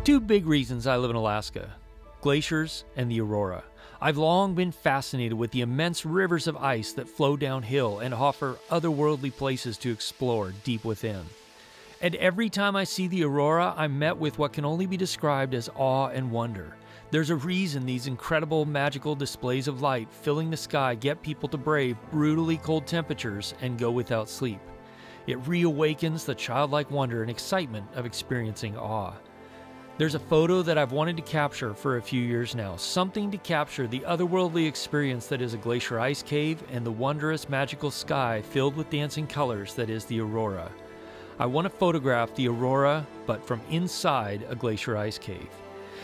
Two big reasons I live in Alaska: glaciers and the aurora. I've long been fascinated with the immense rivers of ice that flow downhill and offer otherworldly places to explore deep within. And every time I see the aurora, I'm met with what can only be described as awe and wonder. There's a reason these incredible magical displays of light filling the sky get people to brave brutally cold temperatures and go without sleep. It reawakens the childlike wonder and excitement of experiencing awe. There's a photo that I've wanted to capture for a few years now, something to capture the otherworldly experience that is a glacier ice cave and the wondrous magical sky filled with dancing colors that is the aurora. I want to photograph the aurora, but from inside a glacier ice cave.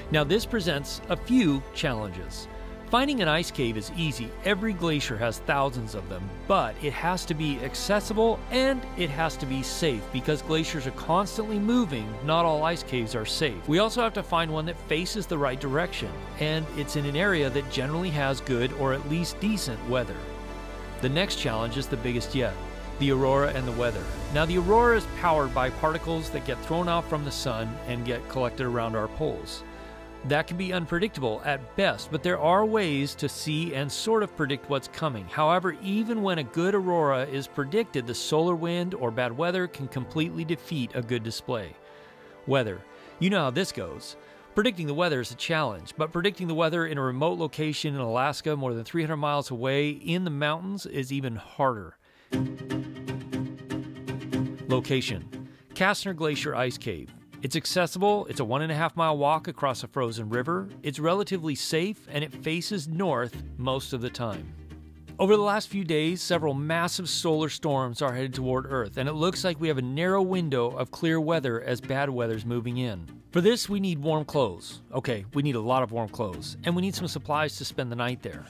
Now this presents a few challenges. Finding an ice cave is easy. Every glacier has thousands of them, but it has to be accessible and it has to be safe because glaciers are constantly moving. Not all ice caves are safe. We also have to find one that faces the right direction, and it's in an area that generally has good or at least decent weather. The next challenge is the biggest yet: the aurora and the weather. Now the aurora is powered by particles that get thrown out from the sun and get collected around our poles. That can be unpredictable at best, but there are ways to see and sort of predict what's coming. However, even when a good aurora is predicted, the solar wind or bad weather can completely defeat a good display. Weather. You know how this goes. Predicting the weather is a challenge, but predicting the weather in a remote location in Alaska more than 300 miles away in the mountains is even harder. Location. Kastner Glacier Ice Cave. It's accessible, it's a 1.5 mile walk across a frozen river, it's relatively safe, and it faces north most of the time. Over the last few days, several massive solar storms are headed toward Earth, and it looks like we have a narrow window of clear weather as bad weather's moving in. For this, we need warm clothes. Okay, we need a lot of warm clothes, and we need some supplies to spend the night there.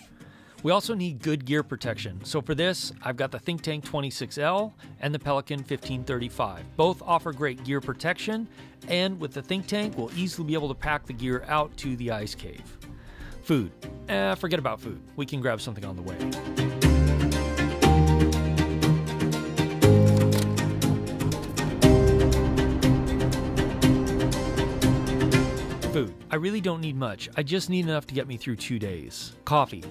We also need good gear protection, so for this, I've got the Think Tank 26L and the Pelican 1535. Both offer great gear protection, and with the Think Tank, we'll easily be able to pack the gear out to the ice cave. Food. Forget about food. We can grab something on the way. Food. I really don't need much. I just need enough to get me through 2 days. Coffee.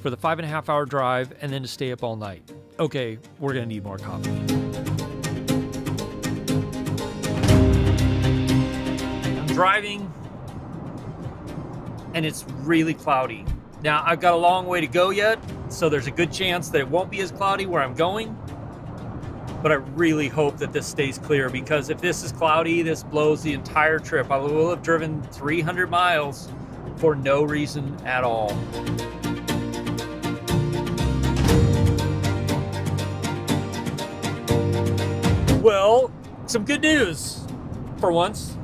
For the 5.5 hour drive and then to stay up all night. Okay, we're gonna need more coffee. I'm driving and it's really cloudy. Now I've got a long way to go yet, so there's a good chance that it won't be as cloudy where I'm going, but I really hope that this stays clear, because if this is cloudy, this blows the entire trip. I will have driven 300 miles for no reason at all. Well, some good news for once.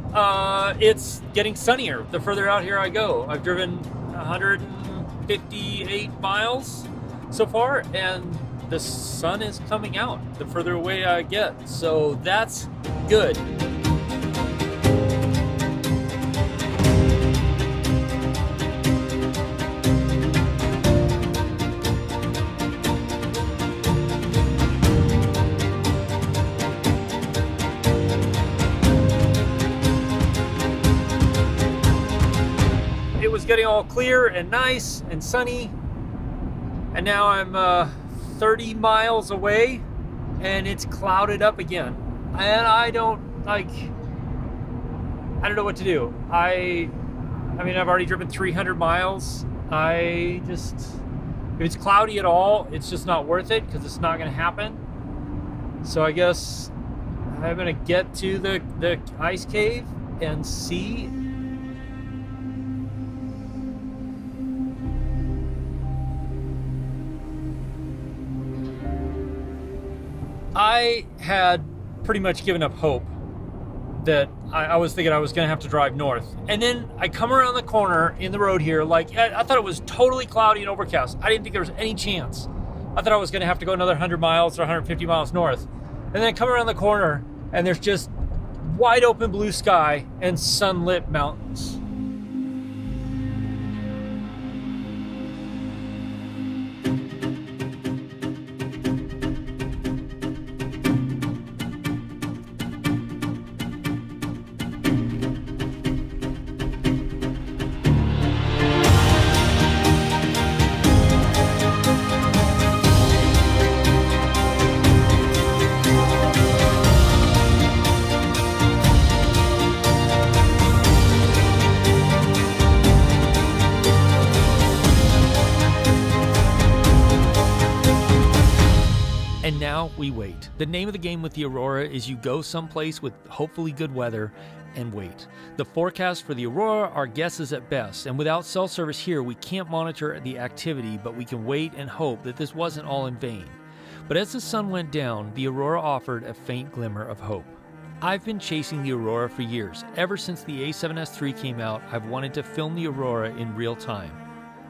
It's getting sunnier the further out here I go. I've driven 158 miles so far, and the sun is coming out the further away I get. So that's good. Getting all clear and nice and sunny, and now I'm 30 miles away and it's clouded up again, and I don't know what to do. I mean, I've already driven 300 miles. If it's cloudy at all, it's just not worth it because it's not going to happen. So I guess I'm going to get to the ice cave and see. I had pretty much given up hope that I was thinking I was gonna have to drive north. And then I come around the corner in the road here, like, I thought it was totally cloudy and overcast. I didn't think there was any chance. I thought I was gonna have to go another 100 miles or 150 miles north. And then I come around the corner and there's just wide open blue sky and sunlit mountains. we wait. The name of the game with the Aurora is you go someplace with hopefully good weather and wait. The forecast for the Aurora are guesses at best, and without cell service here, we can't monitor the activity, but we can wait and hope that this wasn't all in vain. But as the sun went down, the Aurora offered a faint glimmer of hope. I've been chasing the Aurora for years. Ever since the A7S III came out, I've wanted to film the Aurora in real time.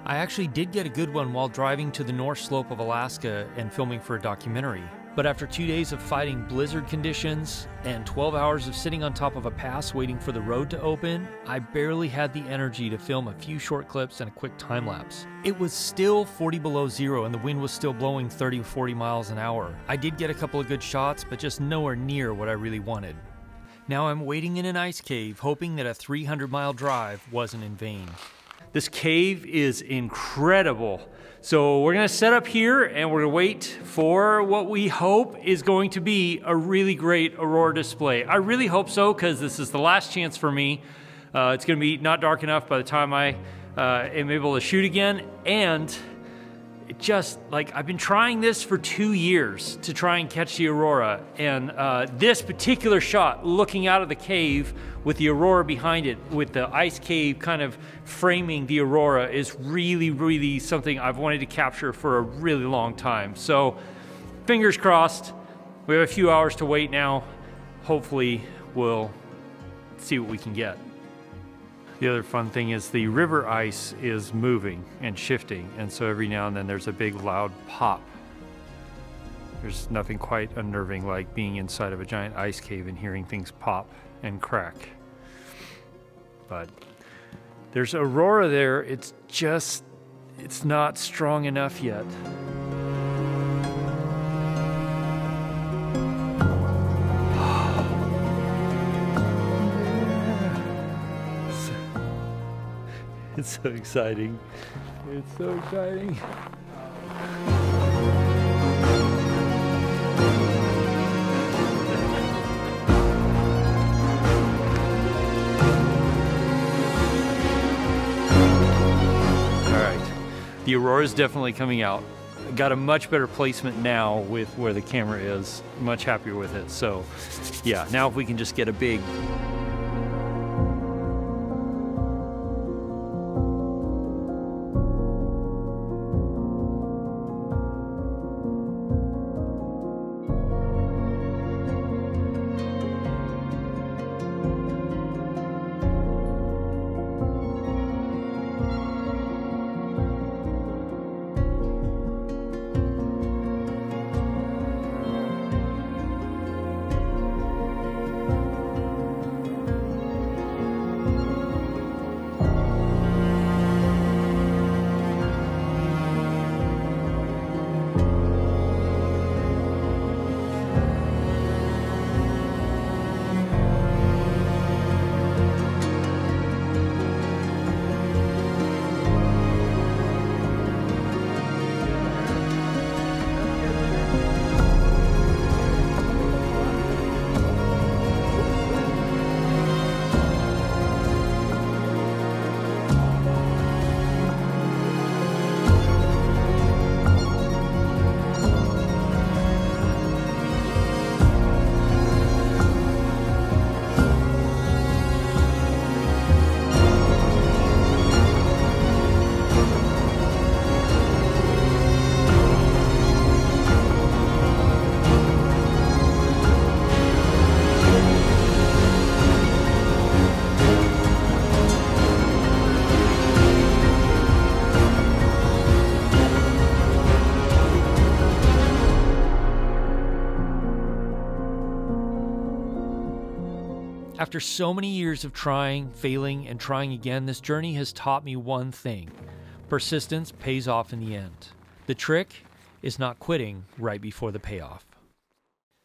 I actually did get a good one while driving to the North Slope of Alaska and filming for a documentary. But after 2 days of fighting blizzard conditions and 12 hours of sitting on top of a pass waiting for the road to open, I barely had the energy to film a few short clips and a quick time lapse. It was still 40 below zero and the wind was still blowing 30 to 40 miles an hour. I did get a couple of good shots, but just nowhere near what I really wanted. Now I'm waiting in an ice cave, hoping that a 300-mile drive wasn't in vain. This cave is incredible. So we're gonna set up here and we're gonna wait for what we hope is going to be a really great Aurora display. I really hope so, because this is the last chance for me. It's gonna be not dark enough by the time I am able to shoot again. And it just, like, I've been trying this for 2 years to try and catch the Aurora. And this particular shot, looking out of the cave with the Aurora behind it, with the ice cave kind of framing the Aurora, is really, really something I've wanted to capture for a really long time. So, fingers crossed. We have a few hours to wait now. Hopefully, we'll see what we can get. The other fun thing is the river ice is moving and shifting, and so every now and then there's a big loud pop. There's nothing quite unnerving like being inside of a giant ice cave and hearing things pop and crack. But there's Aurora there, it's not strong enough yet. It's so exciting. It's so exciting. All right, the Aurora is definitely coming out. Got a much better placement now with where the camera is. Much happier with it. So yeah, now if we can just get a big After so many years of trying, failing, and trying again, this journey has taught me one thing. Persistence pays off in the end. The trick is not quitting right before the payoff.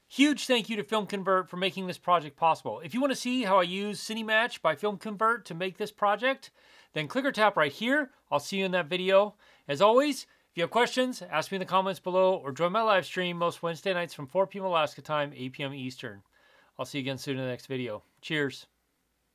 Huge thank you to Film Convert for making this project possible. If you want to see how I use Cinematch by Film Convert to make this project, then click or tap right here. I'll see you in that video. As always, if you have questions, ask me in the comments below or join my live stream most Wednesday nights from 4 p.m. Alaska time, 8 p.m. Eastern. I'll see you again soon in the next video. Cheers.